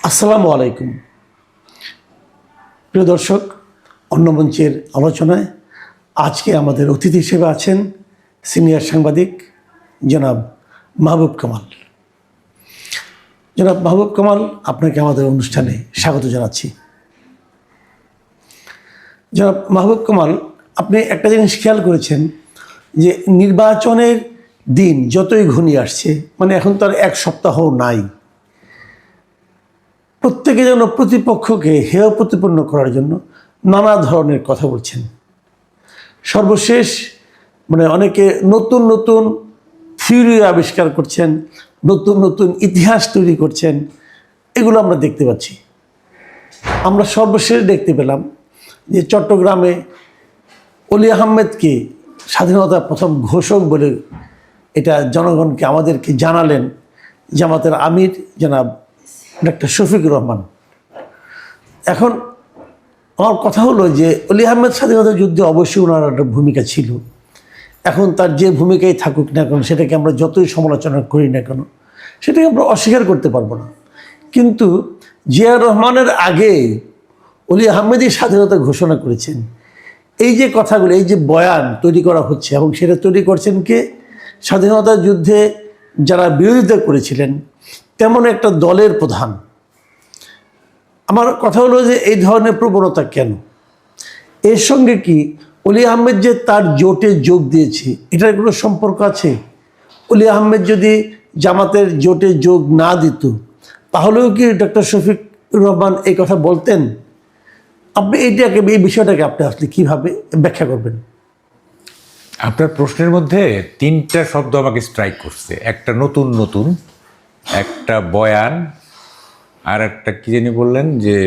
আসসালামু আলাইকুম প্রিয় দর্শক, অন্য মঞ্চের আলোচনায় আজকে আমাদের অতিথি হিসেবে আছেন সিনিয়র সাংবাদিক জনাব মাহবুব কামাল। জনাব মাহবুব কামাল, আপনাকে আমাদের অনুষ্ঠানে স্বাগত জানাচ্ছি। জনাব মাহবুব কামাল, আপনি একটা জিনিস খেয়াল করেছেন যে নির্বাচনের দিন যতই ঘনিয়ে আসছে, মানে এখন তো আর এক সপ্তাহ নাই, প্রত্যেকে যেন প্রতিপক্ষকে হেয় প্রতিপন্ন করার জন্য নানা ধরনের কথা বলছেন। সর্বশেষ অনেকে নতুন নতুন থিওরি আবিষ্কার করছেন, নতুন নতুন ইতিহাস তৈরি করছেন, এগুলো আমরা দেখতে পাচ্ছি। আমরা সর্বশেষ দেখতে পেলাম যে চট্টগ্রামে অলি আহমেদকে স্বাধীনতার প্রথম ঘোষক বলে এটা জনগণকে আমাদেরকে জানালেন জামাতের আমির জনাব ডক্টর শফিকুর রহমান। এখন আমার কথা হলো যে অলি আহমেদ স্বাধীনতা যুদ্ধে অবশ্যই ওনার একটা ভূমিকা ছিল। এখন তার যে ভূমিকাই থাকুক না কেন, সেটাকে আমরা যতই সমালোচনা করি না কেন, সেটাকে আমরা অস্বীকার করতে পারবো না। কিন্তু জিয়া রহমানের আগে অলি আহমেদই স্বাধীনতা ঘোষণা করেছেন। এই যে কথাগুলো, এই যে বয়ান তৈরি করা হচ্ছে, এবং সেটা তৈরি করছেন কে? স্বাধীনতা যুদ্ধে যারা বিরোধিতা করেছিলেন তেমন একটা দলের প্রধান। আমার কথা হলো যে এই ধরনের প্রবণতা কেন? এর সঙ্গে কি অলি আহমেদ যে তার জোটে যোগ দিয়েছে, এটার কোনো সম্পর্ক আছে? অলি আহমেদ যদি জামাতের জোটে যোগ না দিত, তাহলেও কি ডক্টর শফিকুর রহমান এই কথা বলতেন? আপনি এই বিষয়টাকে আপনি আসলে কীভাবে ব্যাখ্যা করবেন? আপনার প্রশ্নের মধ্যে তিনটা শব্দ আমাকে স্ট্রাইক করছে। একটা নতুন নতুন, একটা বয়ান, আর একটা কি জানি বললেন যে,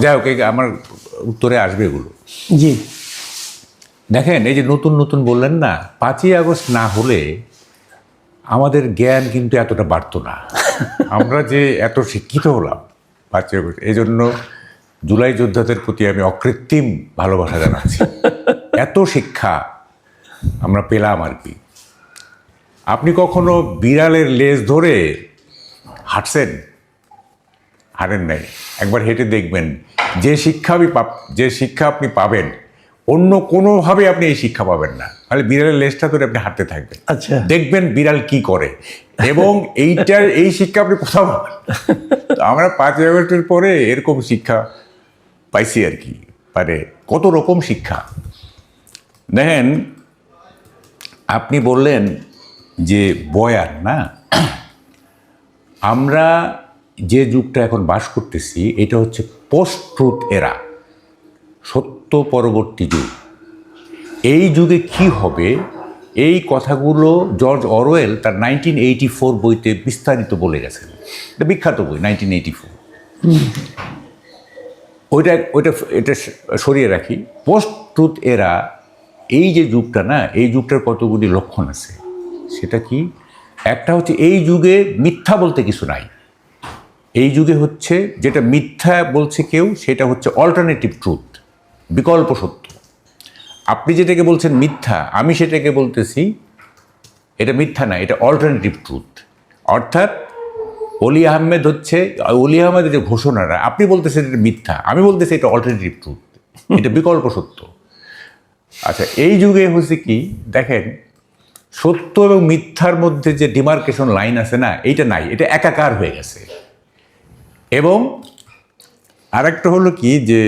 যাই হোক আমার উত্তরে আসবে এগুলো। জি, দেখেন, এই যে নতুন নতুন বললেন না, 5ই আগস্ট না হলে আমাদের জ্ঞান কিন্তু এতটা বাড়তো না। আমরা যে এত শিক্ষিত হলাম 5ই আগস্ট, এই জন্য জুলাই যোদ্ধাদের প্রতি আমি অকৃত্রিম ভালোবাসা জানাচ্ছি। এত শিক্ষা আমরা পেলাম আর কি। আপনি কখনো বিড়ালের লেজ ধরে হাঁটছেন? হাঁটেন নাই। একবার হেঁটে দেখবেন, যে শিক্ষা আপনি পাবেন, অন্য কোনোভাবে আপনি এই শিক্ষা পাবেন না। তাহলে বিড়ালের লেজটা ধরে আপনি হাঁটতে থাকবেন, আচ্ছা, দেখবেন বিড়াল কি করে, এবং এই শিক্ষা আপনি কোথাও পাবেন। আমরা 5ই আগস্টের পরে এরকম শিক্ষা পাইছি আর কি, মানে কত রকম শিক্ষা। দেখেন, আপনি বললেন যে বয়ান না, আমরা যে যুগটা এখন বাস করতেছি এটা হচ্ছে পোস্ট ট্রুথ এরা, সত্য পরবর্তী যুগ। এই যুগে কি হবে, এই কথাগুলো জর্জ অরওয়েল তার 1984 বইতে বিস্তারিত বলে গেছেন। এটা বিখ্যাত বই, 1984। এটা সরিয়ে রাখি। পোস্ট ট্রুথ এরা, এই যে যুগটা না, এই যুগটার কতগুলি লক্ষণ আছে। সেটা কি? একটা হচ্ছে, এই যুগে মিথ্যা বলতে কিছু নাই। এই যুগে হচ্ছে যেটা মিথ্যা বলছে কেউ, সেটা হচ্ছে অল্টারনেটিভ ট্রুথ, বিকল্প সত্য। আপনি যেটাকে বলছেন মিথ্যা, আমি সেটাকে বলতেছি এটা মিথ্যা না, এটা অল্টারনেটিভ ট্রুথ। অর্থাৎ অলি আহমেদের যে ঘোষণাটা, আপনি বলতেছেন এটা মিথ্যা, আমি বলতেছি এটা অল্টারনেটিভ ট্রুথ, এটা বিকল্প সত্য। আচ্ছা, এই যুগে হচ্ছে কি, দেখেন, সত্য এবং মিথ্যার মধ্যে যে ডিমার্কেশন লাইন আছে না, এইটা নাই, এটা একাকার হয়ে গেছে। এবং আরেকটা হলো কি, যে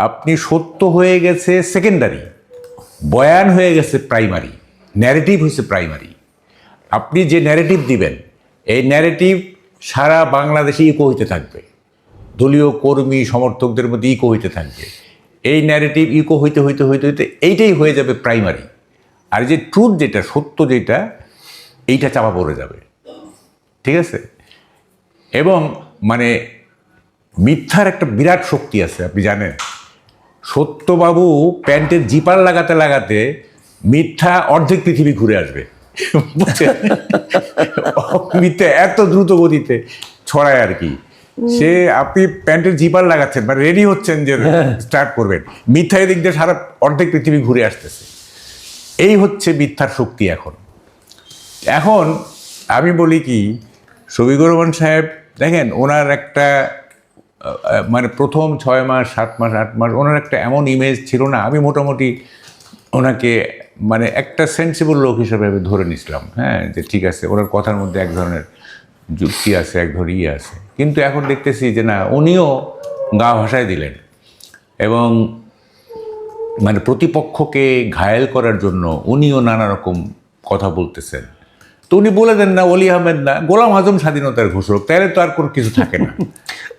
আপনি সত্য হয়ে গেছে সেকেন্ডারি, বয়ান হয়ে গেছে প্রাইমারি, ন্যারেটিভ হচ্ছে প্রাইমারি। আপনি যে ন্যারেটিভ দিবেন, এই ন্যারেটিভ সারা বাংলাদেশে ইকো হইতে থাকবে, দলীয় কর্মী সমর্থকদের মধ্যে ইকো হইতে থাকবে। এই ন্যারেটিভ ইকো হইতে হইতে হইতে হইতে এইটাই হয়ে যাবে প্রাইমারি। আর যে ট্রুথ, যেটা সত্য, যেটা এইটা চাপা পড়ে যাবে। ঠিক আছে? এবং মিথ্যার একটা বিরাট শক্তি আছে, আপনি জানেন। সত্যবাবু প্যান্টের জিপার লাগাতে লাগাতে মিথ্যা অর্ধেক পৃথিবী ঘুরে আসবে। মিথ্যা এত দ্রুত গতিতে ছড়ায় আর কি। আপনি প্যান্টের জিপার লাগাচ্ছেন, রেডি হচ্ছেন যে স্টার্ট করবেন, মিথ্যা এদিক দিয়ে সারা অর্ধেক পৃথিবী ঘুরে আসতেছে। এই হচ্ছে মিথ্যার শক্তি। এখন আমি বলি কি, শফিকুর রহমান সাহেব দেখেন ওনার একটা মানে প্রথম 6 মাস 7 মাস 8 মাস ওনার একটা এমন ইমেজ ছিল না, আমি মোটামুটি ওনাকে মানে একটা সেন্সিবল লোক হিসেবে আমি ধরে নিয়েছিলাম, হ্যাঁ, যে ঠিক আছে ওনার কথার মধ্যে এক ধরনের যুক্তি আছে, এক ধরনের ইয়ে আছে। কিন্তু এখন দেখতেছি যে না, উনিও গা ভাসায় দিলেন এবং মানে প্রতিপক্ষকে ঘায়েল করার জন্য উনিও নানা রকম কথা বলতেছেন। তো উনি বলে দেন না অলি আহমেদ না, গোলাম আজম স্বাধীনতার ঘোষক, তাহলে তো আর কোনো কিছু থাকে না।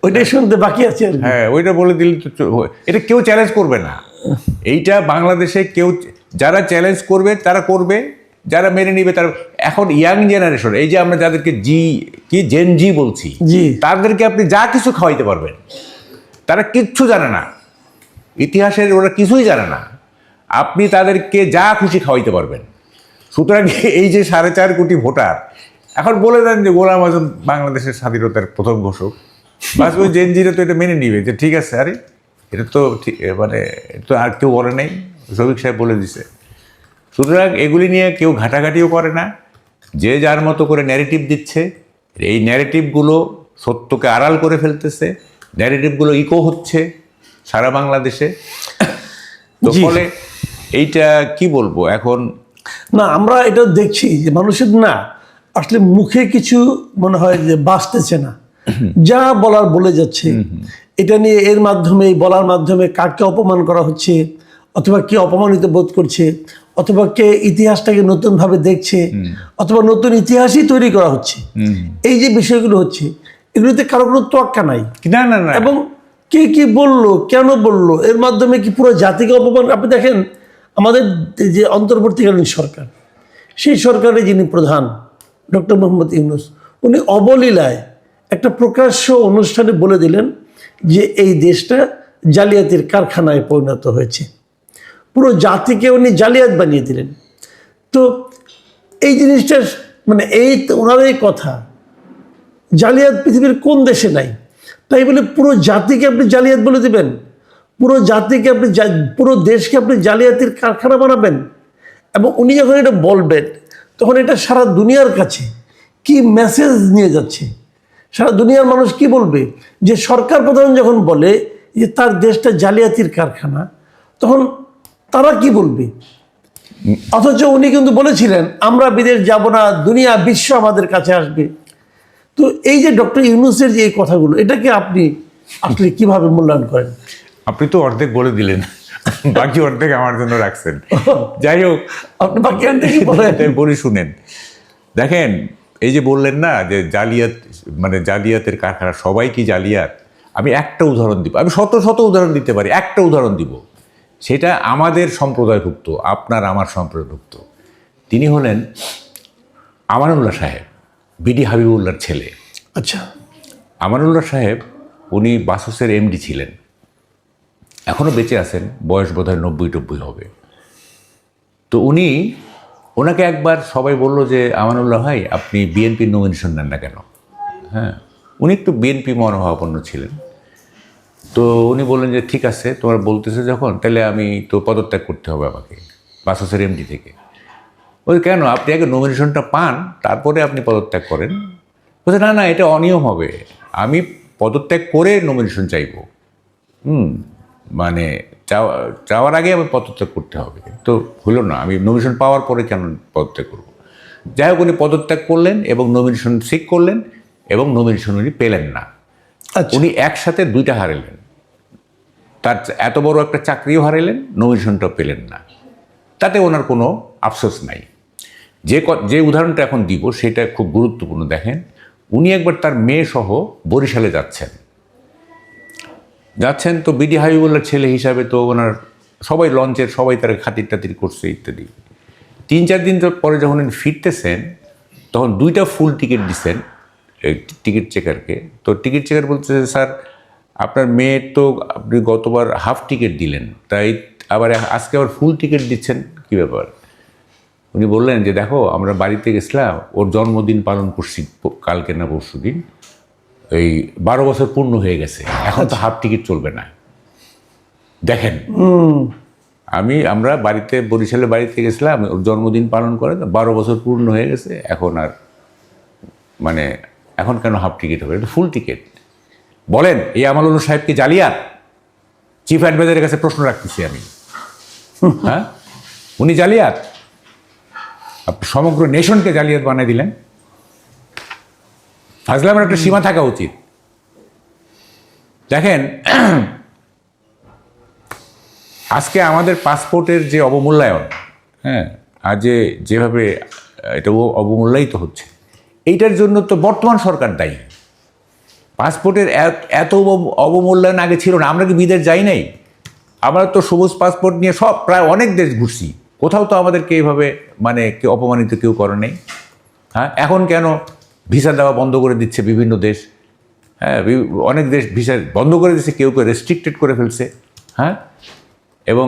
ওইটাই শুনতে বাকি আছে আর কি। হ্যাঁ, ওইটা বলে দিলে তো এটা কেউ চ্যালেঞ্জ করবে না। এইটা বাংলাদেশে কেউ, যারা চ্যালেঞ্জ করবে তারা করবে, যারা মেনে নিবে তারা। এখন ইয়াং জেনারেশন, এই যে আমরা যাদেরকে জেন জি বলছি, জি। তাদেরকে আপনি যা কিছু খাওয়াইতে পারবেন, তারা কিচ্ছু জানে না, ইতিহাসের ওরা কিছুই জানে না, আপনি তাদেরকে যা খুশি খাওয়াইতে পারবেন। সুতরাং এই যে 4.5 কোটি ভোটার এখন বলে দেন যে গোলাম আজম বাংলাদেশের স্বাধীনতার প্রথম ঘোষক, বাস ওই জেনজিরা তো এটা মেনে নিবে যে ঠিক আছে, আরে এটা তো মানে তো আর কেউ বলে নাই, শফিক সাহেব বলে দিছে। সুতরাং এগুলি নিয়ে কেউ ঘাটাঘাটিও করে না, যে যার মতো করে ন্যারেটিভ দিচ্ছে, এই ন্যারেটিভগুলো সত্যকে আড়াল করে ফেলতেছে, ন্যারেটিভগুলো ইকো হচ্ছে সারা বাংলাদেশে। তো জি। ফলে এইটা কি বলবো এখন, না, আমরা এটা দেখছি যে মানুষের না আসলে মুখে কিছু মনে হয় যে বাঁচতেছে না, যা বলার বলে যাচ্ছে। এটা নিয়ে এর মাধ্যমে, বলার মাধ্যমে কাকে অপমান করা হচ্ছে, অথবা কে অপমানিত বোধ করছে, অথবা কে ইতিহাসটাকে নতুনভাবে দেখছে, অথবা নতুন ইতিহাসই তৈরি করা হচ্ছে। এই যে বিষয়গুলো হচ্ছে, এগুলোতে কারো কোনো তোয়াক্কা নাই। না না না, এবং কে কি বললো, কেন বললো, এর মাধ্যমে কি পুরো জাতিকে অপমান। আপনি দেখেন আমাদের যে অন্তর্বর্তীকালীন সরকার, সেই সরকারে যিনি প্রধান ডক্টর মোহাম্মদ ইউনূস, উনি অবলীলায় একটা প্রকাশ্য অনুষ্ঠানে বলে দিলেন যে এই দেশটা জালিয়াতির কারখানায় পরিণত হয়েছে। পুরো জাতিকে উনি জালিয়াত বানিয়ে দিলেন। তো এই জিনিসটা মানে ওনার এই কথা, জালিয়াত পৃথিবীর কোন দেশে নাই, তাই বলে পুরো জাতিকে আপনি জালিয়াত বলে দিবেন, পুরো জাতিকে আপনি পুরো দেশকে আপনি জালিয়াতির কারখানা বানাবেন। এবং উনি যখন এটা বলবেন, তখন এটা সারা দুনিয়ার কাছে কি মেসেজ নিয়ে যাচ্ছে, সারা দুনিয়ার মানুষ কি বলবে যে সরকার প্রধান যখন বলে যে তার দেশটা জালিয়াতির কারখানা, তখন তারা কি বলবে। অথচ উনি কিন্তু বলেছিলেন আমরা বিদেশ যাব না, দুনিয়া বিশ্ব আমাদের কাছে আসবে। তো এই যে ডক্টর ইউনূসের যে এই কথাগুলো, এটাকে আপনি আসলে কিভাবে মূল্যায়ন করেন? আপনি তো অর্ধেক বলে দিলেন, বাকি অর্ধেক আমার জন্য রাখছেন। যাই হোক, আপনি বাকি অর্ধেকই বলেন। বলি শুনেন। দেখেন, এই যে বললেন না যে জালিয়াত, মানে জালিয়াতের কারখানা, সবাই কি জালিয়াত? আমি একটা উদাহরণ দিব, আমি শত শত উদাহরণ দিতে পারি, একটা উদাহরণ দিব, সেটা আমাদের সম্প্রদায়ভুক্ত, আপনার আমার সম্প্রদায়ভুক্ত। তিনি হলেন আমানুল্লাহ সাহেব, বিডি হাবিবুল্লাহর ছেলে। আচ্ছা। আমানুল্লাহ সাহেব উনি বাসসের এমডি ছিলেন, এখনও বেঁচে আছেন, বয়স বোধহয় 90-90 হবে। তো ওনাকে একবার সবাই বলল যে আমানুল্লাহ ভাই, আপনি বিএনপির নমিনেশন নেন না কেন? হ্যাঁ, উনি একটু বিএনপি মনোভাবাপন্ন ছিলেন। তো উনি বললেন যে ঠিক আছে, তোমার বলতেছে যখন, তাহলে আমি তো পদত্যাগ করতে হবে আমাকে বাসসের এমডি থেকে। ওই কেন, আপনি আগে নমিনেশনটা পান, তারপরে আপনি পদত্যাগ করেন। বলছে না না, এটা অনিয়ম হবে, আমি পদত্যাগ করে নমিনেশন চাইব। মানে চাওয়ার আগে আমি পদত্যাগ করতে হবে। তো হলো না, আমি নমিনেশন পাওয়ার পরে কেন পদত্যাগ করব? যাই হোক, উনি পদত্যাগ করলেন এবং নমিনেশন সিক করলেন, এবং নমিনেশন উনি পেলেন না। উনি একসাথে 2টা হারালেন, তার এত বড় একটা চাকরিও হারালেন, নমিনেশনটাও পেলেন না। তাতে ওনার কোনো আফসোস নাই। যে উদাহরণটা এখন দিব সেটা খুব গুরুত্বপূর্ণ। দেখেন, উনি একবার তার মেয়ে সহ বরিশালে যাচ্ছেন, তো বিডি হাবিবুল্লাহর ছেলে হিসাবে তো ওনার সবাই লঞ্চের সবাই তারা খাতির টাতির করছে ইত্যাদি। 3-4 দিন পরে যখন উনি ফিরতেছেন, তখন 2টা ফুল টিকিট দিচ্ছেন টিকিট চেকারকে। তো টিকিট চেকার বলতেছে, স্যার আপনার মেয়ের তো আপনি গতবার হাফ টিকিট দিলেন, তাই আবার আজকে আবার ফুল টিকিট দিচ্ছেন, কী ব্যাপার? উনি বললেন যে দেখো, আমরা বাড়িতে গেছিলাম, ওর জন্মদিন পালন করছি কালকে না পরশু দিন, এই 12 বছর পূর্ণ হয়ে গেছে, এখন তো হাফ টিকিট চলবে না। দেখেন, আমরা বরিশালের বাড়িতে গেছিলাম, ওর জন্মদিন পালন করে 12 বছর পূর্ণ হয়ে গেছে, এখন আর মানে এখন কেন হাফ টিকিট হবে? এটা ফুল টিকিট। বলেন এই আমানুল্লাহ সাহেব কি জালিয়াত? চিফ অ্যাডভাইজারের কাছে প্রশ্ন রাখতেছি আমি। হ্যাঁ, উনি জালিয়াত? আপনি সমগ্র নেশনকে জালিয়াত বানিয়ে দিলেন। ফাজলামের একটা সীমা থাকা উচিত। দেখেন, আজকে আমাদের পাসপোর্টের যে অবমূল্যায়ন, হ্যাঁ, আর যেভাবে এটা অবমূল্যায়িত হচ্ছে, এইটার জন্য তো বর্তমান সরকার দায়ী। পাসপোর্টের এত অবমূল্যায়ন আগে ছিল না। আমরা কি বিদেশ যাই নাই? আমরা তো সবুজ পাসপোর্ট নিয়ে সব প্রায় অনেক দেশ ঘুরছি, কোথাও তো আমাদেরকে এইভাবে মানে অপমানিত কেউ করে নেই। হ্যাঁ, এখন কেন ভিসা দেওয়া বন্ধ করে দিচ্ছে বিভিন্ন দেশ? হ্যাঁ, অনেক দেশ ভিসা বন্ধ করে দিচ্ছে, কেউ কেউ রেস্ট্রিক্টেড করে ফেলছে। হ্যাঁ, এবং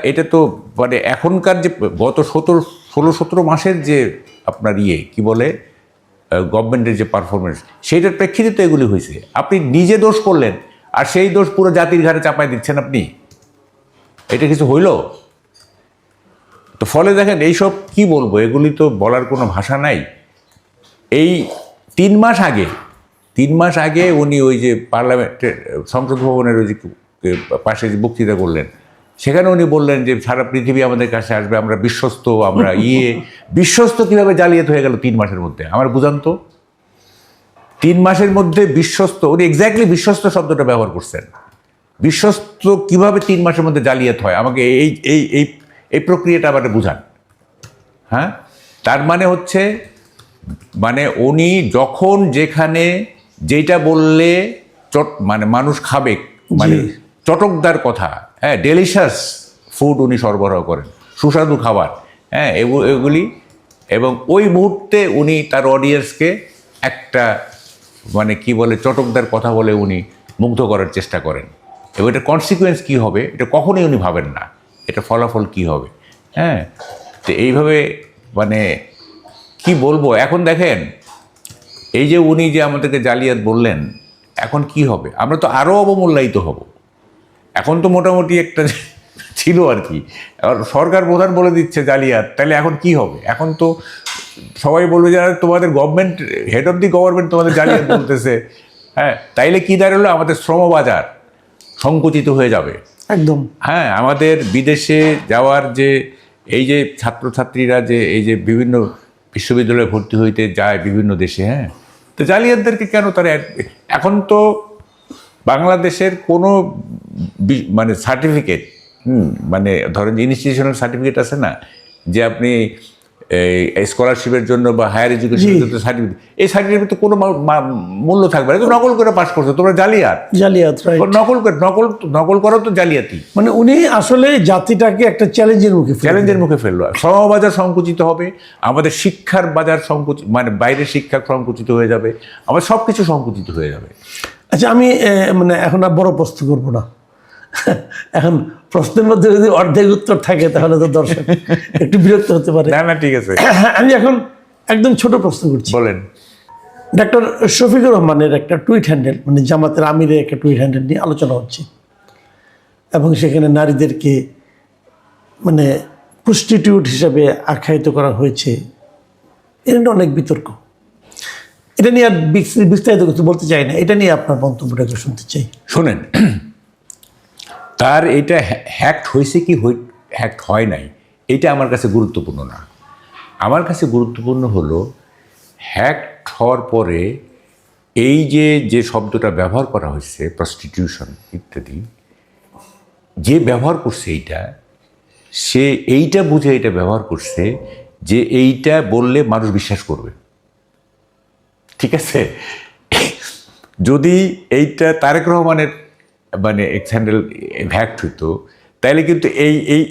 এটা তো মানে এখনকার যে গত 16-17 মাসের যে আপনার কি বলে গভর্নমেন্টের যে পারফরমেন্স, সেইটার প্রেক্ষিতে তো এগুলি হয়েছে। আপনি নিজে দোষ করলেন আর সেই দোষ পুরো জাতির ঘাড়ে চাপাই দিচ্ছেন আপনি। এটা কিছু হইল? তো ফলে দেখেন, এইসব কি বলবো, এগুলি তো বলার কোনো ভাষা নাই। এই 3 মাস আগে উনি ওই যে পার্লামেন্টের সংসদ ভবনের ওই যে পাশে যে বক্তৃতা করলেন, সেখানে উনি বললেন যে সারা পৃথিবী আমাদের কাছে আসবে, আমরা বিশ্বস্ত, আমরা বিশ্বস্ত কীভাবে জালিয়াত হয়ে গেল 3 মাসের মধ্যে? আমার বুঝান তো। 3 মাসের মধ্যে বিশ্বস্ত, উনি এক্স্যাক্টলি বিশ্বস্ত শব্দটা ব্যবহার করছেন। বিশ্বস্ত কিভাবে 3 মাসের মধ্যে জালিয়াত হয়? আমাকে এই এই এই এই প্রক্রিয়াটা আমাকে বুঝান। হ্যাঁ, তার মানে হচ্ছে, মানে উনি যখন যেখানে যেটা বললে মানে মানুষ খাবে, মানে চটকদার কথা, হ্যাঁ, ডেলিশাস ফুড উনি সরবরাহ করেন, সুস্বাদু খাবার, হ্যাঁ, এগুলি, এবং ওই মুহূর্তে উনি তার অডিয়েন্সকে একটা মানে কি বলে চটকদার কথা বলে উনি মুগ্ধ করার চেষ্টা করেন। এবং এটা কনসিকুয়েন্স কী হবে এটা কখনোই উনি ভাবেন না, এটা ফলাফল কী হবে। হ্যাঁ, তো এইভাবে মানে কি বলবো। এখন দেখেন, এই যে উনি যে আমাদেরকে জালিয়াত বললেন, এখন কি হবে? আমরা তো আরও অবমূল্যায়িত হব। এখন তো মোটামুটি একটা ছিল আর কি, সরকার প্রধান বলে দিচ্ছে জালিয়াত, তাহলে এখন কি হবে? এখন তো সবাই বলবে যে তোমাদের government, head of the government তোমাদের জালিয়াত বলতেছে। হ্যাঁ, তাইলে কি দাঁড়ালো? আমাদের শ্রমবাজার সংকুচিত হয়ে যাবে একদম। হ্যাঁ, আমাদের বিদেশে যাওয়ার যে এই যে ছাত্রছাত্রীরা যে এই যে বিভিন্ন বিশ্ববিদ্যালয়ে ভর্তি হইতে যায় বিভিন্ন দেশে, হ্যাঁ, তো জালিয়াতদেরকে কেন তারা এখন তো বাংলাদেশের কোনো মানে সার্টিফিকেট, মানে ধরেন ইনস্টিটিউশনাল সার্টিফিকেট আছে না, যে আপনি এই স্কলারশিপের জন্য বা হায়ার এডুকেশনের জন্য সার্টিফিকেট, এই সার্টিফিকেট তো কোনো মূল্য থাকবে না। নকল করে পাস করছো তোমরা, জালিয়াত। নকল করো তো জালিয়াতি। মানে উনি আসলে জাতিটাকে একটা চ্যালেঞ্জের মুখে ফেললো। শ্রমবাজার সংকুচিত হবে, আমাদের শিক্ষার বাজার সংকুচিত, মানে বাইরের শিক্ষা সংকুচিত হয়ে যাবে, আমাদের সব কিছু সংকুচিত হয়ে যাবে। আচ্ছা, আমি মানে এখন আর বড় প্রশ্ন করবো না। এখন প্রশ্নের মধ্যে যদি অর্ধেক উত্তর থাকে তাহলে তো দর্শক একটু বিরক্ত হতে পারে। না, ঠিক আছে। আমি এখন একদম ছোট প্রশ্ন করছি। বলেন। ডক্টর শফিকুর রহমানের একটা টুইট হ্যান্ডেল, মানে জামাতের আমিরের একটা টুইট হ্যান্ডেল নিয়ে আলোচনা হচ্ছে, এবং সেখানে নারীদেরকে মানে প্রস্টিটিউট হিসাবে আখ্যায়িত করা হয়েছে। এটা নিয়ে অনেক বিতর্ক। এটা নিয়ে আর বিস্তারিত কিছু বলতে চাই না, এটা নিয়ে আপনার মন্তব্যটা একটু শুনতে চাই। শোনেন, তার এটা হ্যাক্ট হয়েছে কি হ্যাক্ট হয় নাই, এটা আমার কাছে গুরুত্বপূর্ণ না। আমার কাছে গুরুত্বপূর্ণ হলো হ্যাক্ট হওয়ার পরে এই যে শব্দটা ব্যবহার করা হয়েছে, প্রস্টিটিউশন ইত্যাদি, যে ব্যবহার করছে সে এইটা বুঝে এটা ব্যবহার করছে যে এইটা বললে মানুষ বিশ্বাস করবে। ঠিক আছে, যদি এইটা তারেক রহমানের মানে এক্সহ্যান্ডেল ভ্যাক্ট হইতো, তাইলে কিন্তু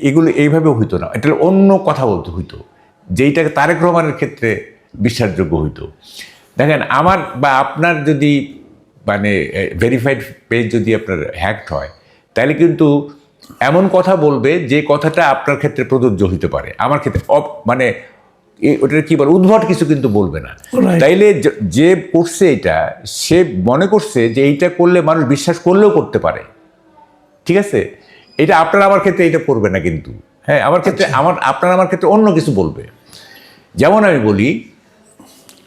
এগুলো এইভাবে হইতো না, এটা অন্য কথা বলতে হইতো, যেইটাকে তারেক রহমানের ক্ষেত্রে বিশ্বাসযোগ্য হইতো। দেখেন, আমার বা আপনার যদি মানে ভেরিফাইড পেজ যদি আপনার হ্যাক্ট হয়, তাহলে কিন্তু এমন কথা বলবে যে কথাটা আপনার ক্ষেত্রে প্রযোজ্য হইতে পারে, আমার ক্ষেত্রে মানে ওটা কি বলে উদ্ভট কিছু কিন্তু বলবে না। তাইলে যে করছে এটা, সে মনে করছে যে এইটা করলে মানুষ বিশ্বাস করলেও করতে পারে। ঠিক আছে, এটা আপনার আমার ক্ষেত্রে এটা করবে না কিন্তু। হ্যাঁ, আমার ক্ষেত্রে আপনার আমার ক্ষেত্রে অন্য কিছু বলবে। যেমন আমি বলি,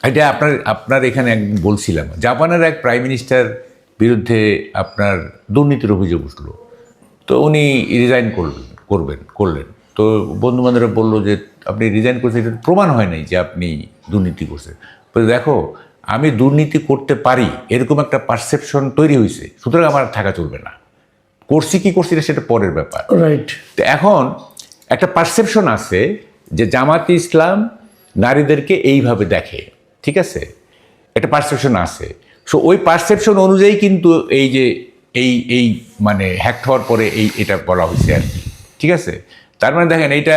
এটা আপনার এখানে একদিন বলছিলাম, জাপানের এক প্রাইম মিনিস্টার বিরুদ্ধে আপনার দুর্নীতির অভিযোগ উঠলো, তো উনি রিজাইন করলেন। তো বন্ধু বান্ধবরা বললো যে আপনি রিজাইন করছেন, এটা প্রমাণ হয় নাই যে আপনি দুর্নীতি করছেন। তো দেখো, আমি দুর্নীতি করতে পারি এরকম একটা পারসেপশন তৈরি হয়েছে, সুতরাং আমার থাকা চলবে না। করছি কি করছি না সেটা পরের ব্যাপার। রাইট। তো এখন একটা পারসেপশন আছে যে জামাতে ইসলাম নারীদেরকে এইভাবে দেখে, ঠিক আছে, একটা পারসেপশন আছে। সো ওই পারসেপশন অনুযায়ী কিন্তু এই যে এই মানে হ্যাক হওয়ার পরে এটা বলা হয়েছে আর কি, ঠিক আছে। তার মানে দেখেন এইটা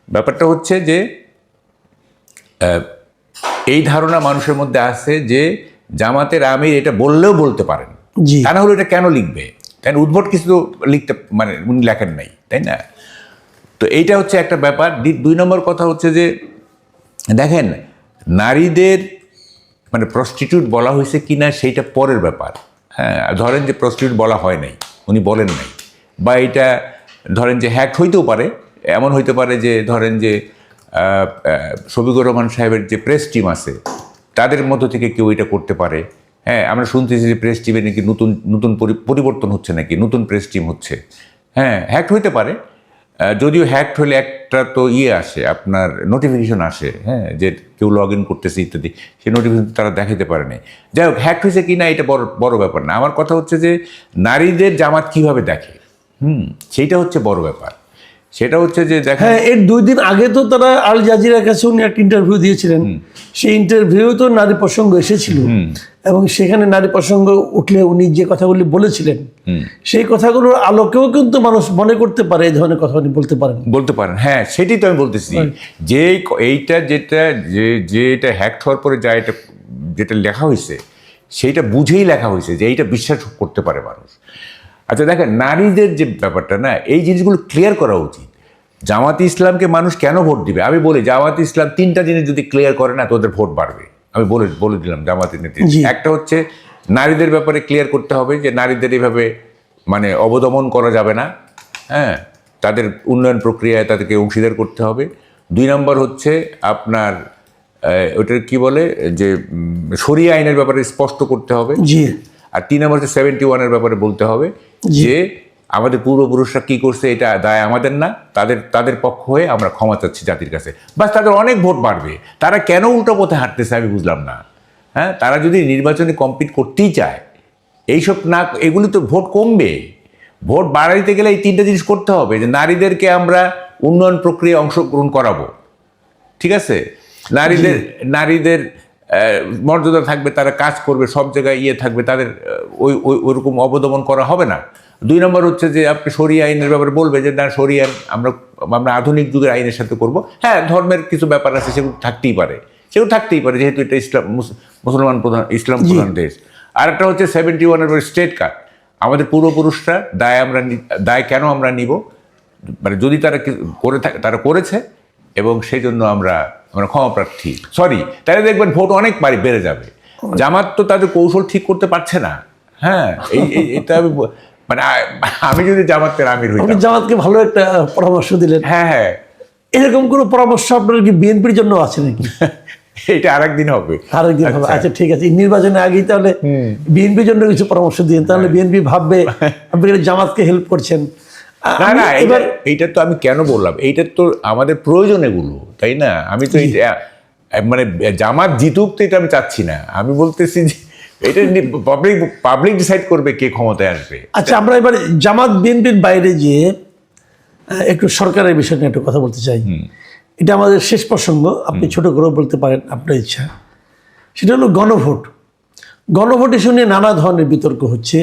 ব্যাপারটা হচ্ছে যে এই ধারণা মানুষের মধ্যে আছে যে জামাতের আমির এটা বললেও বলতে পারেন, জি। তা না হলে এটা কেন লিখবে, তাই না? উদ্ভট কিছু তো লিখতে মানে উনি লেখেন নাই, তাই না? তো এইটা হচ্ছে একটা ব্যাপার। 2 নম্বর কথা হচ্ছে যে দেখেন, নারীদের মানে প্রস্টিটিউট বলা হয়েছে কি না সেইটা পরের ব্যাপার। হ্যাঁ, ধরেন যে প্রস্টিটিউট বলা হয় নাই, উনি বলেন নাই, বা এটা ধরেন যে হ্যাক হইতেও পারে। এমন হইতে পারে যে ধরেন যে শফিকুর রহমান সাহেবের যে প্রেস টিম আছে তাদের মধ্য থেকে কেউ এটা করতে পারে। হ্যাঁ, আমরা শুনতেছি যে প্রেস টিমে নাকি নতুন পরিবর্তন হচ্ছে, নাকি নতুন প্রেস টিম হচ্ছে। হ্যাঁ, হ্যাক হইতে পারে। যদিও হ্যাক হলে একটা তো আসে, আপনার নোটিফিকেশন আসে, হ্যাঁ, যে কেউ লগ ইন করতেছে ইত্যাদি, সেই নোটিফিকেশন তারা দেখাতে পারেনি। যাই হোক, হ্যাক হয়েছে কি না এটা বড় ব্যাপার না। আমার কথা হচ্ছে যে নারীদের জামাত কিভাবে দেখে, সেইটা হচ্ছে বড় ব্যাপার। সেটা হচ্ছে যে দেখেন, হ্যাঁ, এর 2 দিন আগে তো তারা আল জাজিরার কাছে উনি একটা ইন্টারভিউ দিয়েছিলেন, সেই ইন্টারভিউ তো নারী প্রসঙ্গ এসেছিল, এবং সেখানে নারী প্রসঙ্গ উঠলে উনি যে কথাগুলি বলেছিলেন সেই কথাগুলোর আলোকেও কিন্তু মানুষ মনে করতে পারে এই ধরনের কথা উনি বলতে পারেন। হ্যাঁ, সেটাই তো আমি বলতেছি যে এইটা যেটা হ্যাক হওয়ার পরে যেটা লেখা হয়েছে সেইটা বুঝেই লেখা হয়েছে যে এইটা বিশ্বাস করতে পারে মানুষ। আচ্ছা দেখেন, নারীদের যে ব্যাপারটা না, এই জিনিসগুলো ক্লিয়ার করা উচিত। জামাতে ইসলামকে মানুষ কেন ভোট দিবে? আমি বলি, জামাতে ইসলাম 3টা জিনিস যদি ক্লিয়ার করে না, তোদের ভোট বাড়বে। আমি বলে দিলাম জামাতের নেতৃত্ব। একটা হচ্ছে নারীদের ব্যাপারে ক্লিয়ার করতে হবে যে নারীদের এইভাবে মানে অবদমন করা যাবে না। হ্যাঁ, তাদের উন্নয়ন প্রক্রিয়ায় তাদেরকে অংশীদার করতে হবে। 2 নম্বর হচ্ছে আপনার ওটার কি বলে যে শরিয়া আইনের ব্যাপারে স্পষ্ট করতে হবে। জি। আর 3 নম্বর হচ্ছে 71-এর ব্যাপারে বলতে হবে যে আমাদের পূর্বপুরুষরা কি করছে এটা দায় আমাদের না, তাদের পক্ষ হয়ে আমরা ক্ষমা চাচ্ছি জাতির কাছে। বাস, তাদের অনেক ভোট বাড়বে। তারা কেন উল্টো পথে হাঁটতেছে আমি বুঝলাম না। হ্যাঁ, তারা যদি নির্বাচনে কম্পিট করতেই চায়, এইসব না, এগুলি তো ভোট কমবে। ভোট বাড়াইতে গেলে এই 3টা জিনিস করতে হবে, যে নারীদেরকে আমরা উন্নয়ন প্রক্রিয়ায় অংশগ্রহণ করাবো, ঠিক আছে, নারীদের মর্যাদা থাকবে, তারা কাজ করবে, সব জায়গায় থাকবে, তাদের ওইরকম অবদমন করা হবে না। 2 নম্বর হচ্ছে যে আপনি শরিয়া আইনের ব্যাপারে বলবে যে না, শরিয়া আমরা আধুনিক যুগের আইনের সাথে করব। হ্যাঁ, ধর্মের কিছু ব্যাপার আছে, সেগুলো থাকতেই পারে, যেহেতু এটা মুসলমান প্রধান, ইসলাম প্রধান দেশ। আর একটা হচ্ছে 71-এর স্টেট কার্ড। আমাদের পূর্বপুরুষরা দায় কেন আমরা নিব, মানে যদি তারা করে থাকে, তারা করেছে, এবং সেই জন্য আমরা ক্ষমা প্রার্থী, তাহলে দেখবেন ভোট অনেক বেড়ে যাবে। জামাত তো তাদের কৌশল ঠিক করতে পারছে না। হ্যাঁ, এটা আমি যদি জামাতের আমির হই, আপনি জামাতকে ভালো একটা পরামর্শ দিলেন। হ্যাঁ, এরকম কোনো পরামর্শ আপনার কি বিএনপির জন্য আছে নাকি? এটা আরেকদিন হবে। আচ্ছা, ঠিক আছে, নির্বাচনের আগেই তাহলে বিএনপির জন্য কিছু পরামর্শ দিন, তাহলে বিএনপি ভাববে আপনি জামাতকে হেল্প করছেন। না, এইটা তো আমি কেন বললাম, এইটা তো আমাদের প্রয়োজন এগুলো, তাই না? আমি তো মানে জামাত জিতুক তো এটা আমি চাচ্ছি না। আমি বলতেছি যে এটা পাবলিক ডিসাইড করবে কে ক্ষমতায় আসবে। আচ্ছা, আমরা এবার জামাত বিএনপির বাইরে গিয়ে একটু সরকারের বিষয় নিয়ে একটু কথা বলতে চাই। এটা আমাদের শেষ প্রসঙ্গ, আপনি ছোট করেও বলতে পারেন, আপনার ইচ্ছা। সেটা হলো গণভোট ইস্যু নিয়ে নানা ধরনের বিতর্ক হচ্ছে।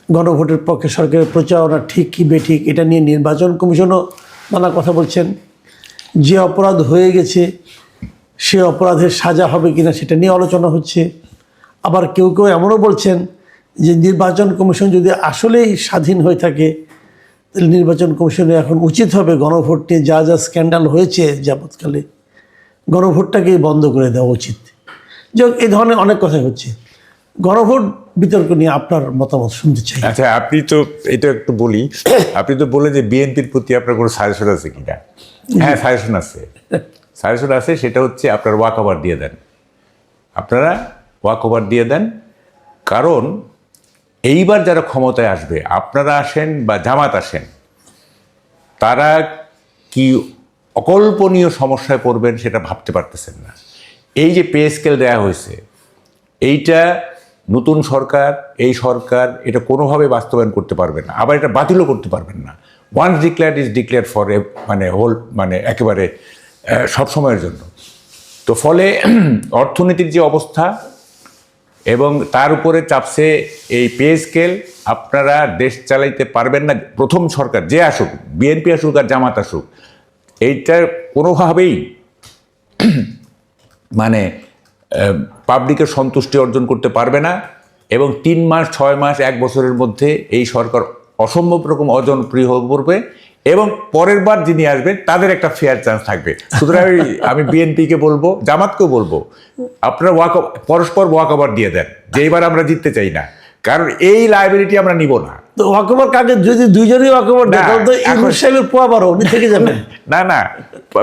গণভোটের পক্ষে সরকারের প্রচারণা ঠিক কি বেঠিক, এটা নিয়ে নির্বাচন কমিশনও নানা কথা বলছেন। যে অপরাধ হয়ে গেছে সে অপরাধের সাজা হবে কিনা সেটা নিয়ে আলোচনা হচ্ছে। আবার কেউ এমনও বলছেন যে নির্বাচন কমিশন যদি আসলেই স্বাধীন হয়ে থাকে, তাহলে নির্বাচন কমিশনের এখন উচিত হবে গণভোট নিয়ে যা স্ক্যান্ডাল হয়েছে যাবৎকালে, গণভোটটাকেই বন্ধ করে দেওয়া উচিত। যাক, এই ধরনের অনেক কথাই হচ্ছে। গণভোট বিতর্ক নিয়ে আপনার মতামত শুনতে চাই। আচ্ছা, আপনি তো এটা একটু বলি, আপনি তো বললেন যে বিএনপির প্রতি আপনার কোনো সাজেশন আছে কিনা। হ্যাঁ, সাজেশন আছে। সাজেশন আছে, সেটা হচ্ছে আপনার ওয়াক ওভার দিয়ে দেন। আপনারা ওয়াক ওভার দিয়ে দেন, কারণ এইবার যারা ক্ষমতায় আসবে, আপনারা আসেন বা জামাত আসেন, তারা কি অকল্পনীয় সমস্যায় পড়বেন সেটা ভাবতে পারতেছেন না। এই যে পে স্কেল দেওয়া হয়েছে, এইটা নতুন সরকার, এই সরকার এটা কোনোভাবে বাস্তবায়ন করতে পারবে না, আবার এটা বাতিলও করতে পারবেন না। Once declared is declared for মানে হোল, মানে একেবারে সব সময়ের জন্য। তো ফলে অর্থনীতির যে অবস্থা এবং তার উপরে চাপছে এই পে স্কেল, আপনারা দেশ চালাইতে পারবেন না। প্রথম সরকার যে আসুক, বিএনপি আসুক আর জামাত আসুক, এইটা কোনোভাবেই মানে পাবলিকের সন্তুষ্টি অর্জন করতে পারবে না। এবং 3 মাস 6 মাস 1 বছরের মধ্যে এই সরকার অসম্ভব রকম অজনপ্রিয় হয়ে পড়বে এবং পরের বার যিনি আসবেন তাদের একটা ফেয়ার চান্স থাকবে। সুতরাং আমি বিএনপিকে বলবো, জামাতকেও বলবো, আপনারা পরস্পর ওয়াক ওভার দিয়ে দেন যে এইবার আমরা জিততে চাই না, কারণ এই লাইবিলিটি আমরা নিব না। তো ওয়াকওভার কাকে, যদি দুইজনই ওয়াকওভার দেয় তাহলে তো ইউনূস সাহেবের পোয়াবারও উনি থেকে যাবেন। না না,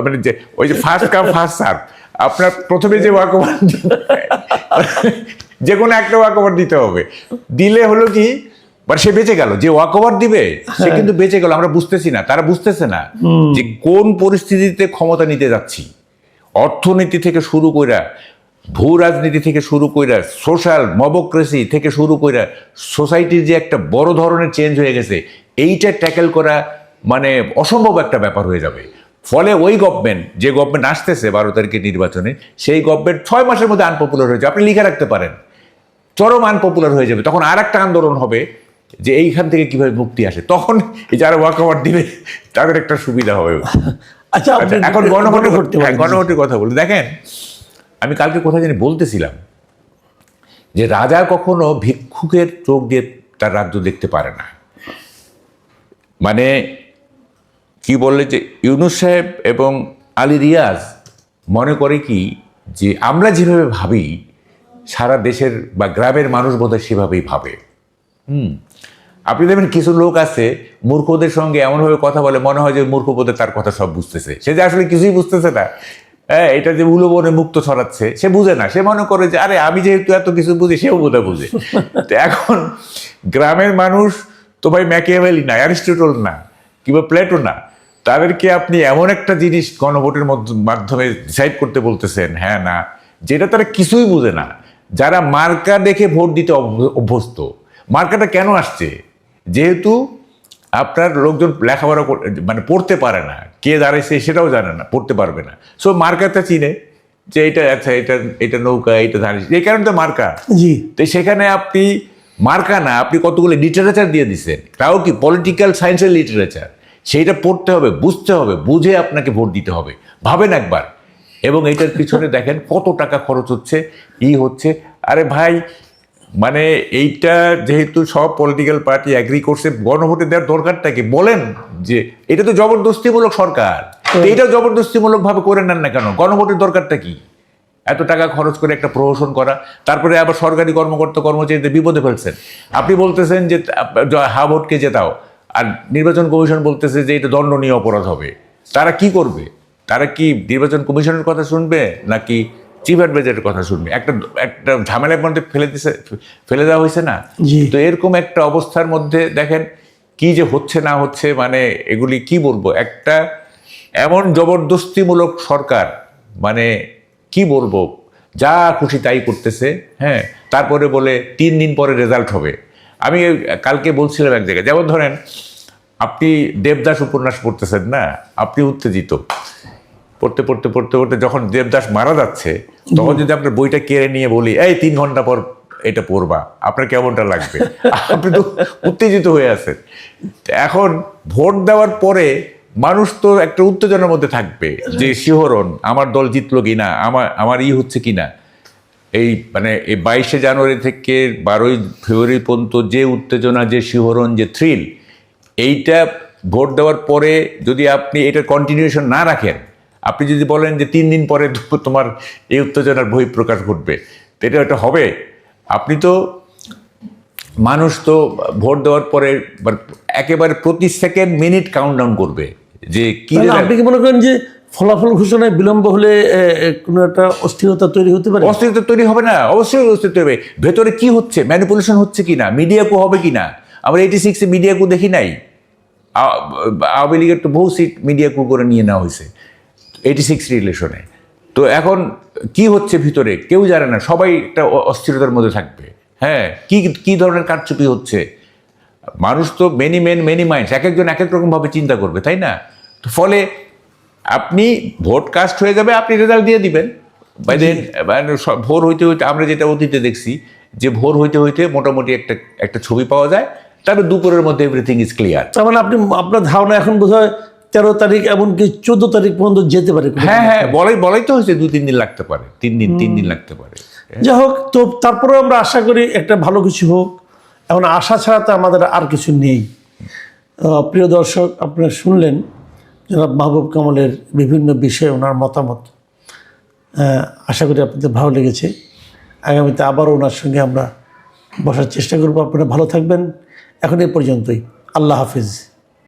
মানে যে ওই যে ফার্স্ট কাম ফার্স্ট সার্ভ, আপনার প্রথমে যে ওয়াকওভার যে কোনো একটা ওয়াকওভার দিতে হবে, দিলে হলো কি মানে সে বেঁচে গেল। যে ওয়াকওভার দিবে সে কিন্তু বেঁচে গেল। আমরা বুঝতেছি না, তারা বুঝতেছে না যে কোন পরিস্থিতিতে ক্ষমতা নিতে যাচ্ছি। অর্থনীতি থেকে শুরু কইরা, ভূ রাজনীতি থেকে শুরু কইরা, সোশ্যাল মবক্রেসি থেকে শুরু কইরা, সোসাইটির যে একটা বড় ধরনের চেঞ্জ হয়ে গেছে, এইটা ট্যাকেল করা মানে অসম্ভব একটা ব্যাপার হয়ে যাবে। ফলে ওই গভর্নমেন্ট, যে গভর্নমেন্ট আসতেছে 12 তারিখের নির্বাচনে, সেই গভর্নমেন্ট 6 মাসের মধ্যে আনপপুলার হয়ে যাবে। আপনি লিখে রাখতে পারেন, চরম আনপপুলার হয়ে যাবে। তখন আর একটা আন্দোলন হবে যে এইখান থেকে কিভাবে মুক্তি আসে। তখন এই যারা ওয়াকওভার দিবে তাদের একটা সুবিধা হবে। আচ্ছা, এখন গণভোটের কথা বলি। দেখেন, আমি কালকে কোথায় জানি বলতেছিলাম যে রাজা কখনো ভিক্ষুকের চোখ দিয়ে তার রাজ্য দেখতে পারে না। মানে কি বললে যে ইউনূস সাহেব এবং আলী রিয়াজ মনে করে কি যে আমরা যেভাবে ভাবি সারা দেশের বা গ্রামের মানুষ বোধহয় সেভাবেই ভাবে। আপনি দেখবেন কিছু লোক আছে মূর্খদের সঙ্গে এমনভাবে কথা বলে মনে হয় যে মূর্খ বোধে তার কথা সব বুঝতেছে, সে যে আসলে কিছুই বুঝতেছে না। হ্যাঁ, এটা যে উলুবনে মুক্ত ছড়াচ্ছে সে বুঝে না, সে মনে করে যে আরে আমি যেহেতু এত কিছু বুঝি সেও বোধহয় বুঝে। তো এখন গ্রামের মানুষ তো ভাই ম্যাকিয়াভেলি না, অ্যারিস্টটল না, কিংবা প্লেটো না, তাদেরকে আপনি এমন একটা জিনিস গণভোটের মাধ্যমে ডিসাইড করতে বলতেছেন, হ্যাঁ না, যেটা তারা কিছুই বুঝে না। যারা মার্কা দেখে ভোট দিতে অভ্যস্ত, মার্কাটা কেন আসছে? যেহেতু আপনার লোকজন লেখাপড়া মানে পড়তে পারে না, কে দাঁড়াইছে সেটাও জানে না, পড়তে পারবে না। সো মার্কাটা চিনে যে এটা আচ্ছা, এটা নৌকা, এটা দাঁড়িয়েছে, এই কারণে তো মার্কা। জি, তো সেখানে আপনি মার্কা না, আপনি কতগুলো লিটারেচার দিয়ে দিচ্ছেন, তাও কি পলিটিক্যাল সায়েন্সের লিটারেচার, সেইটা পড়তে হবে, বুঝতে হবে, বুঝে আপনাকে ভোট দিতে হবে। ভাবেন একবার। এবং এইটার পিছনে দেখেন কত টাকা খরচ হচ্ছে, হচ্ছে। আরে ভাই, মানে এইটা যেহেতু সব পলিটিক্যাল পার্টি অ্যাগ্রি করছে, গণভোটে দেওয়ার দরকারটা কি বলেন? যে এটা তো জবরদস্তিমূলক সরকার, এইটা জবরদস্তিমূলক ভাবে করে নেন না কেন? গণভোটের দরকারটা কি? এত টাকা খরচ করে একটা প্রহসন করা, তারপরে আবার সরকারি কর্মকর্তা কর্মচারীদের বিপদে ফেলছেন। আপনি বলতেছেন যে হা ভোটকে জেতাও, আর নির্বাচন কমিশন বলতেছে যে এটা দণ্ডনীয় অপরাধ হবে। তারা কি করবে? তারা কি নির্বাচন কমিশনের কথা শুনবে নাকি চিফ অ্যাডভাইজারের কথা শুনবে? একটা ঝামেলার মধ্যে ফেলে দেওয়া হয়েছে না? তো এরকম একটা অবস্থার মধ্যে দেখেন কি যে হচ্ছে না হচ্ছে, মানে এগুলি কি বলবো, একটা এমন জবরদস্তিমূলক সরকার, মানে কি বলবো, যা খুশি তাই করতেছে। হ্যাঁ, তারপরে বলে 3 দিন পরে রেজাল্ট হবে। আমি কালকে বলছিলাম এক জায়গায়, যেমন ধরেন আপনি দেবদাস উপন্যাস পড়তেছেন না, আপনি উত্তেজিত, পড়তে পড়তে পড়তে পড়তে যখন দেবদাস মারা যাচ্ছে, তখন যদি আপনার বইটা কেড়ে নিয়ে বলি এই 3 ঘন্টা পর এটা পড়বা, আপনার কেমনটা লাগবে? আপনি তো উত্তেজিত হয়ে আছেন। এখন ভোট দেওয়ার পরে মানুষ তো একটা উত্তেজনার মধ্যে থাকবে, যে শিহরণ, আমার দল জিতলো কিনা, আমার হচ্ছে কিনা। এই মানে এই 22শে জানুয়ারি থেকে 12ই ফেব্রুয়ারি পর্যন্ত যে উত্তেজনা, যে শিহরণ, যে থ্রিল, এইটা ভোট দেওয়ার পরে যদি আপনি এটার কন্টিনিউশন না রাখেন, আপনি যদি বলেন যে 3 দিন পরে তোমার এই উত্তেজনার বহিঃপ্রকাশ ঘটবে, তো এটা হবে? আপনি তো, মানুষ তো ভোট দেওয়ার পরে একেবারে প্রতি সেকেন্ড মিনিট কাউন্টডাউন করবে যে কি। আপনি কি মনে করেন যে ফলাফল ঘোষণায় বিলম্ব হলে কোনো একটা অস্থিরতা তৈরি হতে পারে। অস্থিরতা তৈরি হবে না, অবশ্যই অস্থিরতা হবে। ভেতরে কি হচ্ছে, ম্যানিপুলেশন হচ্ছে কিনা, মিডিয়াকু হবে কিনা। আমরা 86-এ মিডিয়াকু দেখি নাই। আওয়ামী লীগের তো বহু সিট মিডিয়াকু করে নিয়ে নেওয়া হয়েছে 86 রিলেশনে। তো এখন কি হচ্ছে ভিতরে কেউ জানে না, সবাই একটা অস্থিরতার মধ্যে থাকবে। হ্যাঁ, কি ধরনের কারচুপি হচ্ছে, মানুষ তো মেনি মাইন্ডস, এক একজন এক এক রকমভাবে চিন্তা করবে, তাই না? তো ফলে আপনি ভোট কাস্ট হয়ে যাবে, আপনি রেজাল্ট দিয়ে দিবেন বাই দেন। ভোর হইতে হইতে আমরা যেটা অতীতে দেখছি যে ভোর হইতে হইতে মোটামুটি একটা ছবি পাওয়া যায়, তারপর দুপুরের মধ্যে এভরিথিং ইজ ক্লিয়ার। তার মানে আপনার ধারণা এখন বোধ হয় 13 তারিখ এমনকি 14 তারিখ পর্যন্ত যেতে পারে। হ্যাঁ, বলাই তো হয়েছে 2-3 দিন লাগতে পারে, 3 দিন লাগতে পারে। যাই হোক, তো তারপরেও আমরা আশা করি একটা ভালো কিছু হোক। এখন আশা ছাড়া তো আমাদের আর কিছু নেই। প্রিয় দর্শক, আপনারা শুনলেন জনাব মাহবুব কামালের বিভিন্ন বিষয়ে ওনার মতামত। আশা করি আপনাদের ভালো লেগেছে। আগামীতে আবারও ওনার সঙ্গে আমরা বসার চেষ্টা করব। আপনারা ভালো থাকবেন। এখন এই পর্যন্তই। আল্লাহ হাফিজ।